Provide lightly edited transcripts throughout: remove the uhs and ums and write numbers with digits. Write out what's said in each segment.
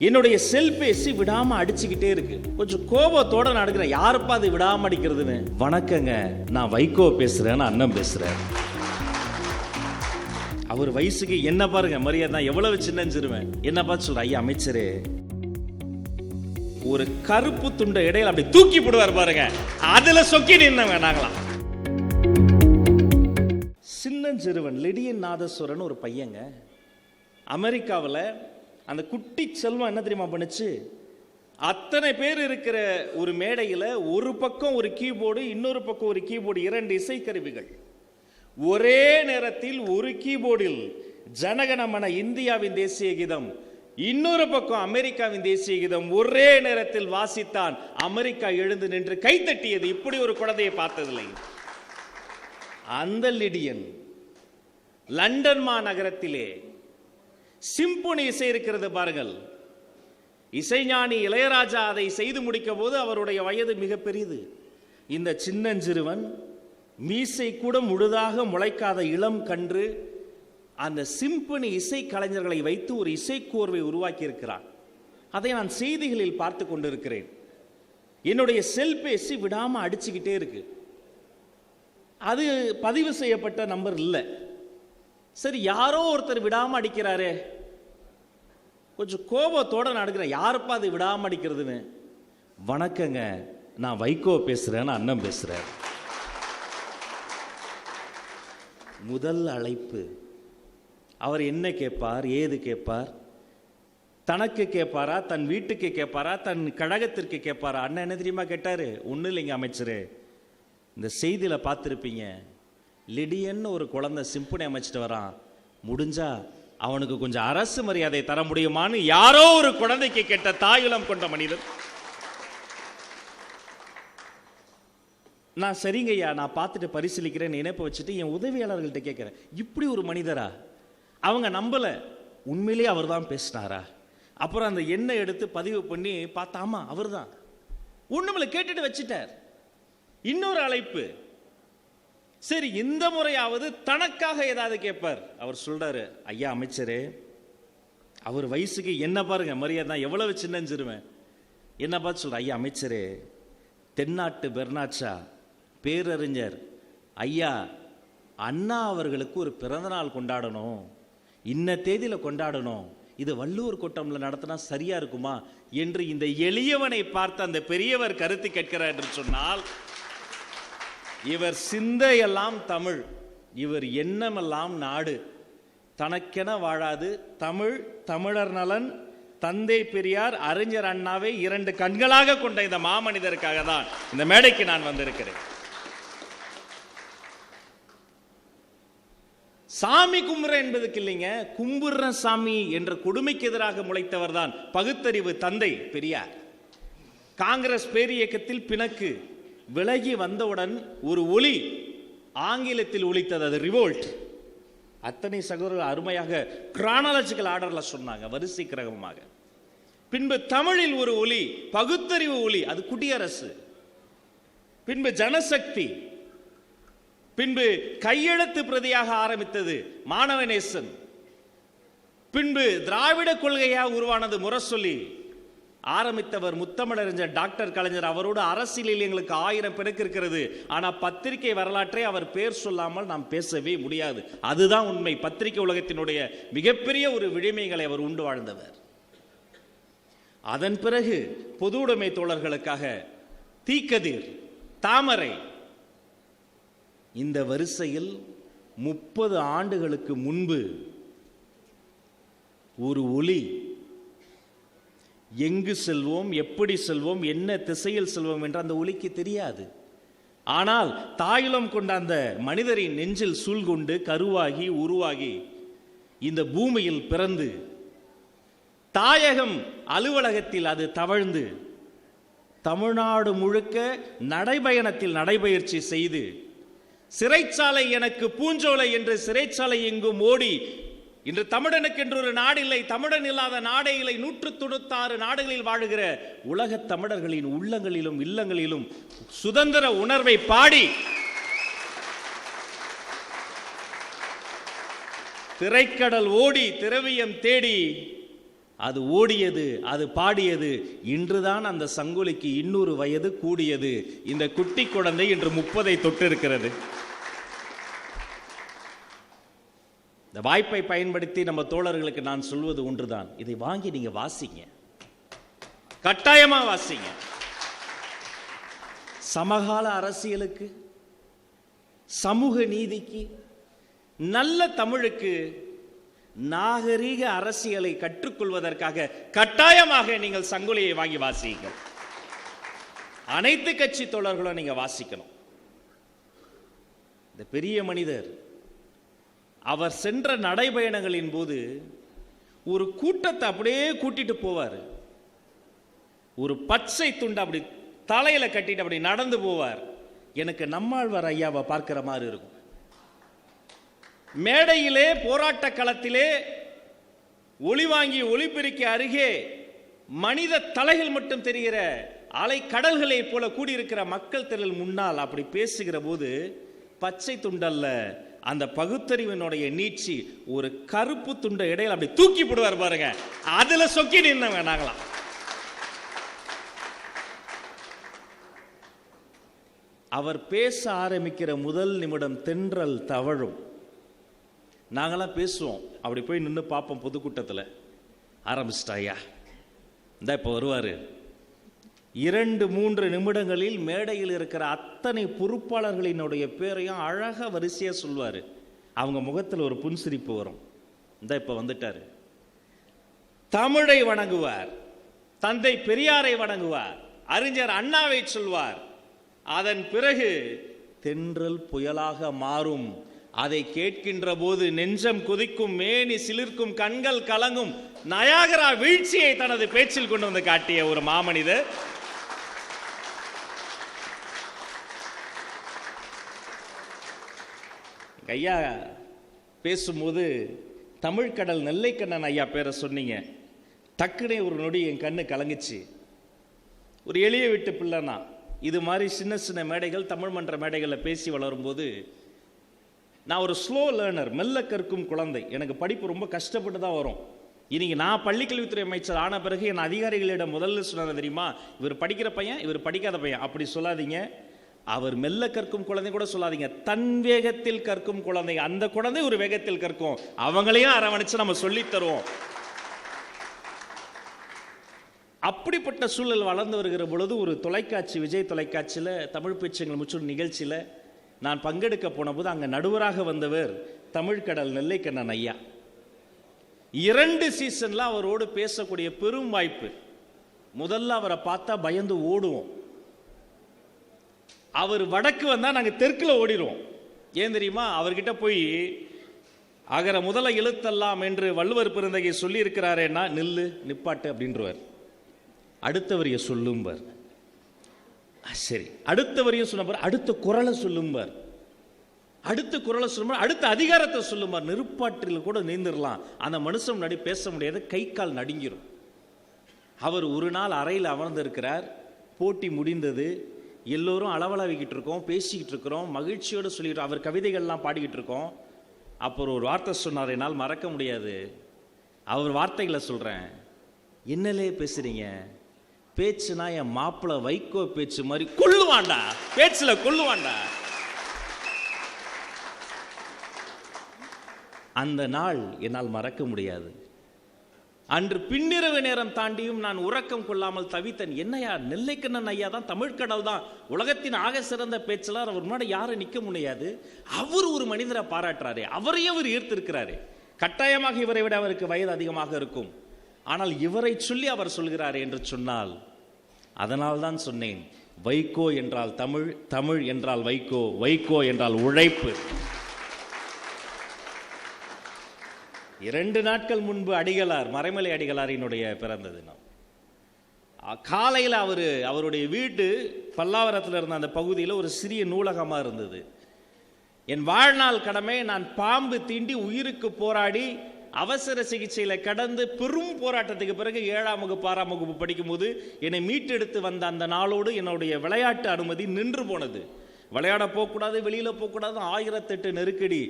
என்னுடைய செல்பேசி விடாம அடிச்சுக்கிட்டே இருக்கு. கொஞ்சம் கோபத்தோட நடக்கிறேன். யாருப்பா அது விடாம அடிக்கிறதுன்னு. வணக்கங்க, நான் வைகோ பேசுறேன், அண்ணன் பேசுறேன். அவர் வயசுக்கு என்ன பாருங்க மரியாதை, எவ்வளவு சின்னஞ்சிருவேன். என்ன பார்த்து சொல்ற, ஐயா அமைச்சரே, ஒரு கருப்பு துண்டை இடையில அப்படி தூக்கி போடுவார் பாருங்க, அதுல சொக்கி நின்னவங்க நாங்களாம். சின்னஞ்சிறுவன் லிடியன் நாதஸ்வரன் ஒரு பையங்க, அமெரிக்காவில் அந்த குட்டி செல்வம் என்ன தெரியுமா பண்ணுச்சு, அத்தனை பேர் இருக்கிற ஒரு மேடையில் ஒரு பக்கம் ஒரு கீபோர்டு, இன்னொரு பக்கம் ஒரு கீபோர்டு, இரண்டு இசைக்கருவிகள். ஒரே நேரத்தில் ஒரு கீபோர்டில் ஜனகணமன இந்தியாவின் தேசிய கீதம், இன்னொரு பக்கம் அமெரிக்காவின் தேசிய கீதம் ஒரே நேரத்தில் வாசித்தான். அமெரிக்கா எழுந்து நின்று கைத்தட்டியது. இப்படி ஒரு குழந்தையை பார்த்ததில்லை. அந்த லிடியன் லண்டன் மாநகரத்திலே சிம்பொனி இசை இருக்கிறது பாருங்கள். இசைஞானி இளையராஜா அதை செய்து முடிக்க போது அவருடைய வயது மிக பெரியது. இந்த சின்னஞ்சிறுவன் மீசை கூட முழுதாக முளைக்காத இளம் கன்று அந்த சிம்பொனி இசை கலைஞர்களை வைத்து ஒரு இசைக்கோர்வை உருவாக்கி இருக்கிறான். அதை நான் செய்திகளில் பார்த்து கொண்டிருக்கிறேன். என்னுடைய செல்பேசி விடாம அடிச்சுக்கிட்டே இருக்கு. அது பதிவு செய்யப்பட்ட நம்பர் இல்லை. சரி, யாரோ ஒருத்தர் விடாம அடிக்கிறாரே, கொஞ்சம் கோபத்தோட நடக்கிறேன். யாருப்பா அது விடாம அடிக்கிறதுன்னு. வணக்கங்க, நான் வைகோ பேசுறேன், அண்ணன் பேசுறேன். முதல் அழைப்பு. அவர் என்ன கேட்பார், ஏது கேட்பார், தனக்கு கேட்பாரா, தன் வீட்டுக்கு கேட்பாரா, தன் கழகத்திற்கு கேட்பாரா? அண்ணன் என்ன தெரியுமா கேட்டாரு? ஒன்றும் இல்லைங்க அமைச்சரு, இந்த செய்தியில் பார்த்துருப்பீங்க, லிடியன் ஒரு குழந்தை சிம்பொனி அமைச்சிட்டு வரான், முடிஞ்சா அவனுக்கு கொஞ்சம் அரசு மரியாதை தர முடியுமான்னு யாரோ ஒரு குழந்தைக்கு கேட்ட தாயுளம் கொண்ட மனிதர். நான் சரிங்கய்யா, நான் பார்த்துட்டு பரிசீலிக்கிறேன் நினைப்ப வச்சுட்டு என் உதவியாளர்கள்ட்ட கேட்கிறேன், இப்படி ஒரு மனிதரா? அவங்க நம்பல, உண்மையிலேயே அவர் தான் பேசினாரா? அப்புறம் அந்த எண்ணை எடுத்து பதிவு பண்ணி பார்த்தாமா அவர் தான். ஒண்ணுமில்ல, கேட்டுட்டு வச்சுட்டார். இன்னொரு அழைப்பு. சரி, இந்த முறையாவது தனக்காக ஏதாவது கேட்பார். அவர் சொல்றாரு, ஐயா அமைச்சரே, அவர் வயசுக்கு என்ன பாருங்க மரியாதை, எவ்வளவு சின்னஞ்சிருவேன். என்ன பார்த்து சொல்ற, ஐயா அமைச்சரே, தென்னாட்டு பெர்னாட்சா பேரறிஞர் ஐயா அண்ணா அவர்களுக்கு ஒரு பிறந்த நாள் கொண்டாடணும், இன்ன தேதியில கொண்டாடணும், இது வள்ளுவர் கூட்டம்ல நடத்தினா சரியா இருக்குமா என்று இந்த எளியவனை பார்த்து அந்த பெரியவர் கருத்து கேட்கிறார் என்று சொன்னால், இவர் சிந்தையெல்லாம் தமிழ், இவர் எண்ணமெல்லாம் நாடு. தனக்கென வாழாது தமிழ், தமிழர் நலன், தந்தை பெரியார், அறிஞர் அண்ணாவை இரண்டு கண்களாக கொண்ட இந்த மாமனிதருக்காக தான் இந்த மேடைக்கு நான் வந்திருக்கிறேன். சாமி கும்புற என்பதுக்கு இல்லைங்க, கும்புற சாமி என்ற கொடுமைக்கு எதிராக முளைத்தவர் தான் பகுத்தறிவு தந்தை பெரியார். காங்கிரஸ் பேரியக்கத்தில் பிணக்கு விலகி வந்தவுடன் ஒரு ஒலி ஆங்கிலத்தில் ஒலித்தது, அது ரிவோல்ட். அத்தனை சகோதரர்கள் அருமையாக கிரானாலஜிக்கல் ஆர்டர்ல சொன்னாங்க, வரிசை கிரகமாக. பின்பு தமிழில் ஒரு ஒலி, பகுத்தறிவு ஒலி, அது குடியரசு. பின்பு ஜனசக்தி. பின்பு கையெழுத்து பிரதியாக ஆரம்பித்தது மாணவநேசன். பின்பு திராவிட கொள்கையாக உருவானது முரசொலி. ஆரம்பித்தவர் முத்தமிழறிஞர் டாக்டர் கலைஞர். அவரோடு அரசியலில் எங்களுக்கு 1000 பிணக்கு இருக்கிறது. ஆனால் பத்திரிகை வரலாற்றை அவர் பேர் சொல்லாமல் நாம் பேசவே முடியாது. அதுதான் உண்மை. பத்திரிகை உலகத்தினுடைய மிகப்பெரிய ஒரு விழிமைகளை அவர் உண்டு வாழ்ந்தவர். அதன் பிறகு பொது உடைமை தோழர்களுக்காக தீக்கதிர், தாமரை. இந்த வரிசையில் 30 ஆண்டுகளுக்கு முன்பு ஒரு ஒலி, எங்கு செல்வோம், எப்படி செல்வோம், என்ன திசையில் செல்வோம் என்று அந்த ஒலிக்கு தெரியாது. ஆனால் தாயுளம் கொண்ட அந்த மனிதரின் நெஞ்சில் சூழ்கொண்டு கருவாகி உருவாகி இந்த பூமியில் பிறந்து தாயகம் அலுவலகத்தில் அது தவழ்ந்து தமிழ்நாடு முழுக்க நடைபயணத்தில் நடைபயிற்சி செய்து சிறைச்சாலை எனக்கு பூஞ்சோலை என்று சிறைச்சாலை எங்கும் ஓடி, இன்று தமிழனுக்கு என்று ஒரு நாடு இல்லை, தமிழன் இல்லாத நாடே இல்லை, 196 நாடுகளில் வாழுகிற உலக தமிழர்களின் உள்ளங்களிலும் இல்லங்களிலும் சுதந்திர உணர்வை பாடி திரைக்கடல் ஓடி திரவியம் தேடி அது ஓடியது, அது பாடியது. இன்றுதான் அந்த சங்கொலிக்கு 200 வயது கூடியது. இந்த குட்டி குழந்தை இன்று 30 தொட்டு இருக்கிறது. இந்த வாய்ப்பை பயன்படுத்தி நம்ம தோழர்களுக்கு நான் சொல்வது ஒன்றுதான், இதை வாங்கி நீங்க வாசிங்க, கட்டாயமா வாசிங்க. சமகால அரசியலுக்கு, சமூக நீதிக்கு, நல்ல தமிழுக்கு, நாகரீக அரசியலை கற்றுக்கொள்வதற்காக கட்டாயமாக நீங்கள் சங்கொலியை வாங்கி வாசியுங்கள். அனைத்து கட்சி தோழர்களும் நீங்க வாசிக்கணும். இந்த பெரிய மனிதர் அவர் சென்ற நடைபயணங்களின் போது ஒரு கூட்டத்தை அப்படியே கூட்டிட்டு போவார். ஒரு பச்சை துண்டு அப்படி தலையில கட்டிட்டு அப்படி நடந்து போவார். எனக்கு நம்மாழ்வார் ஐயாவை பார்க்கிற மாதிரி இருக்கும். மேடையிலே, போராட்ட களத்திலே, ஒளிவாங்கி ஒளிபெருக்கி அருகே மனித தலைகள் மட்டும் தெரிகிற அலை கடல்களை போல கூடியிருக்கிற மக்கள் திரள் முன்னால் அப்படி பேசுகிற போது பச்சை துண்டல்ல, அந்த பகுத்தறிவினுடைய நீட்சி ஒரு கருப்பு துண்டை இடையில அப்படி தூக்கி போடுவார் பாருங்க. அதுல சொக்கி நின்னவங்க நாங்களாம். அவர் பேச ஆரம்பிக்கிற முதல் நிமிடம் தென்றல் தவழும். நாங்களாம் பேசுவோம், அப்படி போய் நின்று பார்ப்போம். பொதுக்கூட்டத்தில் ஆரம்பிச்சிட்டாயா, இந்த இப்போ வருவார். 2-3 நிமிடங்களில் மேடையில் இருக்கிற அத்தனை பொறுப்பாளர்களினுடைய பேரையும் அழகா வரிசையா சொல்வார். அவங்க முகத்தில் ஒரு புன்சிரிப்பு வரும். இந்த இப்போ வந்துட்டார். தமிழை வணங்குவார், தந்தை பெரியாரை வணங்குவார், அறிஞர் அண்ணாவை சொல்வார். அதன் பிறகு தென்றல் புயலாக மாறும். அதை கேட்கின்ற போது நெஞ்சம் கொதிக்கும், மேனி சிலிர்க்கும், கண்கள் கலங்கும். நயாகரா வீழ்ச்சியை தனது பேச்சில் கொண்டு வந்து காட்டிய ஒரு மாமனிதர். ஐயா பேசும்போது தமிழ்கடல் நெல்லைக்கண்ணன் ஐயா பேரை சொன்னீங்க. டக்குனே ஒரு நொடி என் கண்ணு கலங்குச்சு. ஒரு எளிய வீட்டு பிள்ளைனா இது மாதிரி சின்ன சின்ன மேடைகள், தமிழ் மன்ற மேடைகளில் பேசி வளரும்போது நான் ஒரு ஸ்லோ லேர்னர், மெல்ல கற்கும் குழந்தை. எனக்கு படிப்பு ரொம்ப கஷ்டப்பட்டு தான் வரும். இன்னைக்கு நான் பள்ளிக்கல்வித்துறை அமைச்சர் ஆன பிறகு என் அதிகாரிகளிடம் முதல்ல சொன்னது தெரியுமா, இவர் படிக்கிற பையன், இவர் படிக்காத பையன் அப்படி சொல்லாதீங்க. அவர் மெல்ல கற்கும் குழந்தை கூட சொல்லாதீங்க, தன் வேகத்தில் கற்கும் குழந்தை. அந்த குழந்தை ஒரு வேகத்தில் கற்கும். அவங்களையும் அரவணைச்சு நம்ம சொல்லித் தருவோம். அப்படிப்பட்ட சூழல் வளர்ந்து வருகிற பொழுது ஒரு தொலைக்காட்சி, விஜய் தொலைக்காட்சியில் தமிழ் பேச்சுங்கள் முற்றும் நிகழ்ச்சியில் நான் பங்கெடுக்க போன போது அங்கே நடுவராக வந்தவர் தமிழ்கடல் நெல்லைக்கண்ணன் ஐயா. 2 சீசன்ல அவரோடு பேசக்கூடிய பெரும் வாய்ப்பு. முதல்ல அவரை பார்த்தா பயந்து ஓடுவோம். அவர் வடக்கு வந்தா நாங்க தெற்குல ஓடிடுவோம். ஏன் தெரியுமா, அவர்கிட்ட போய் அகர முதல எழுத்தெல்லாம் என்று வள்ளுவர் பெருந்தகை சொல்லி இருக்கிறாரேன்னா நில்லு நிப்பாட்டு அப்படின்றவர். அடுத்தவரைய சொல்லும்பார். சரி, அடுத்தவரையும் சொன்ன அடுத்த குரலை சொல்லும்பார். அடுத்த குரலை சொல்லும்போது அடுத்த அதிகாரத்தை சொல்லுமார். நெருப்பாற்றில் கூட நீந்திரலாம், அந்த மனுஷன் முன்னாடி பேச முடியாது, கை கால் நடுங்கிரும். அவர் ஒரு நாள் அறையில் அமர்ந்திருக்கிறார். போட்டி முடிந்தது. எல்லோரும் அளவலாவிக்கிட்டு இருக்கோம், பேசிக்கிட்டு இருக்கிறோம், மகிழ்ச்சியோடு சொல்லிட்டு அவர் கவிதைகள்லாம் பாடிக்கிட்டு இருக்கோம். அப்புறம் ஒரு வார்த்தை சொன்னார், என்னால் மறக்க முடியாது. அவர் வார்த்தைகளை சொல்கிறேன். என்னலே பேசுறீங்க, பேச்சுனா என் மாப்பிள்ளை வைகோ பேச்சு மாதிரி கொள்ளுவாண்டா, பேச்சில் கொள்ளுவாண்டா. அந்த நாள் என்னால் மறக்க முடியாது. அன்று பின்னிரவு நேரம் தாண்டியும் நான் உறக்கம் கொள்ளாமல் தவித்தன். என்னையா, நெல்லைக்கண்ணன் ஐயா தான், தமிழ்கடல் தான், உலகத்தின் ஆக சிறந்த பேச்சலார், அவர் முன்னாடி யாரும் நிற்க முடியாது. அவர் ஒரு மனிதரை பாராட்டுறாரு, அவரையே அவர் ஈர்த்திருக்கிறாரு. கட்டாயமாக இவரை விட அவருக்கு வயது அதிகமாக இருக்கும். ஆனால் இவரை சொல்லி அவர் சொல்கிறார் என்று சொன்னால், அதனால் தான் சொன்னேன், வைகோ என்றால் தமிழ், தமிழ் என்றால் வைகோ, வைகோ என்றால் உழைப்பு. 2 நாட்கள் முன்பு அடிகளார், மறைமலை அடிகளாரினுடைய பிறந்த தினம். காலையில் அவருடைய வீட்டு பல்லாவரத்தில் இருந்த அந்த பகுதியில் ஒரு சிறிய நூலகமாக இருந்தது. என் வாழ்நாள் கடமை, நான் பாம்பு தீண்டி உயிருக்கு போராடி அவசர சிகிச்சையில் கடந்து பெரும் போராட்டத்துக்கு பிறகு 7ஆம் வகுப்பு 6ஆம் வகுப்பு படிக்கும்போது என்னை மீட்டெடுத்து வந்த அந்த நாளோடு என்னுடைய விளையாட்டு அனுமதி நின்று போனது. விளையாட போகக்கூடாது, வெளியில் போகக்கூடாது, 1008 நெருக்கடி.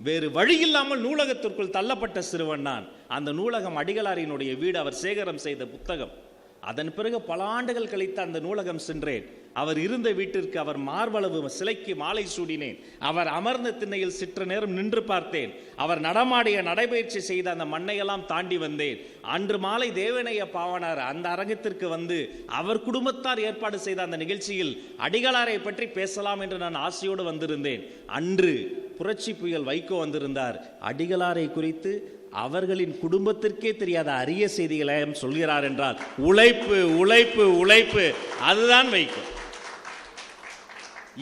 வேறு வழியில்லாமல் நூலகத்திற்குள் தள்ளப்பட்ட சிறுவன் நான். அந்த நூலகம் அடிகளாரினுடைய வீடு, அவர் சேகரம் செய்த புத்தகம். அதன் பிறகு பல ஆண்டுகள் கழித்து அந்த நூலகம் சென்றேன். அவர் இருந்த வீட்டிற்கு, அவர் மார்பளவு சிலைக்கு மாலை சூடினேன். அவர் அமர்ந்த திண்ணையில் சிற்ற நேரம் நின்று பார்த்தேன். அவர் நடமாடிய நடைபயிற்சி செய்த அந்த மண்ணையெல்லாம் தாண்டி வந்தேன். அன்று மாலை தேவனைய பாவனார் அந்த அரங்கத்திற்கு வந்து அவர் குடும்பத்தார் ஏற்பாடு செய்த அந்த நிகழ்ச்சியில் அடிகளாரை பற்றி பேசலாம் என்று நான் ஆசையோடு வந்திருந்தேன். அன்று புரட்சி புயல் வைகோ வந்திருந்தார். அடிகளாரை குறித்து அவர்களின் குடும்பத்திற்கே தெரியாத அரிய செய்திகளை சொல்கிறார் என்றால் உழைப்பு உழைப்பு உழைப்பு, அதுதான் வைகோ.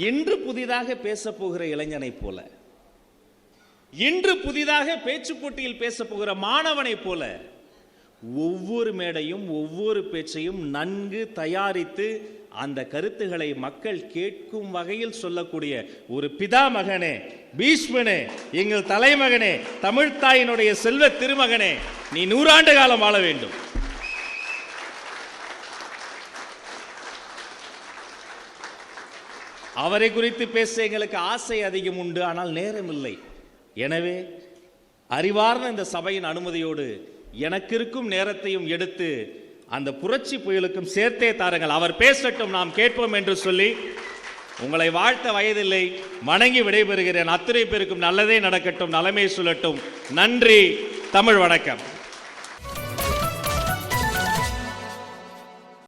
இன்று புதிதாக பேச போகிற இளைஞனை போல, இன்று புதிதாக பேச்சு போட்டியில் பேச போகிற மாணவனை போல ஒவ்வொரு மேடையும் ஒவ்வொரு பேச்சையும் நன்கு தயாரித்து அந்த கருத்துக்களை மக்கள் கேட்கும் வகையில் சொல்லக்கூடிய ஒரு பிதா மகனே, பீஷ்மனே, எங்கள் தலைமகனே, தமிழ்த்தாயினுடைய செல்வ திருமகனே, நீ 100 ஆண்டு காலம் வாழ வேண்டும். அவரை குறித்து பேச எங்களுக்கு ஆசை அதிகம் உண்டு, ஆனால் நேரம் இல்லை. எனவே அறிவார்ந்த இந்த சபையின் அனுமதியோடு எனக்கு இருக்கும் நேரத்தையும் எடுத்து அந்த புரட்சி புயலுக்கும் சேர்த்தே தாருங்கள். அவர் பேசட்டும், நாம் கேட்போம் என்று சொல்லி உங்களை வாழ்த்த வயதில்லை, வணங்கி விடைபெறுகிறேன். அத்தனை பேருக்கும் நல்லதே நடக்கட்டும், நலமே சொல்லட்டும். நன்றி. தமிழ் வணக்கம்.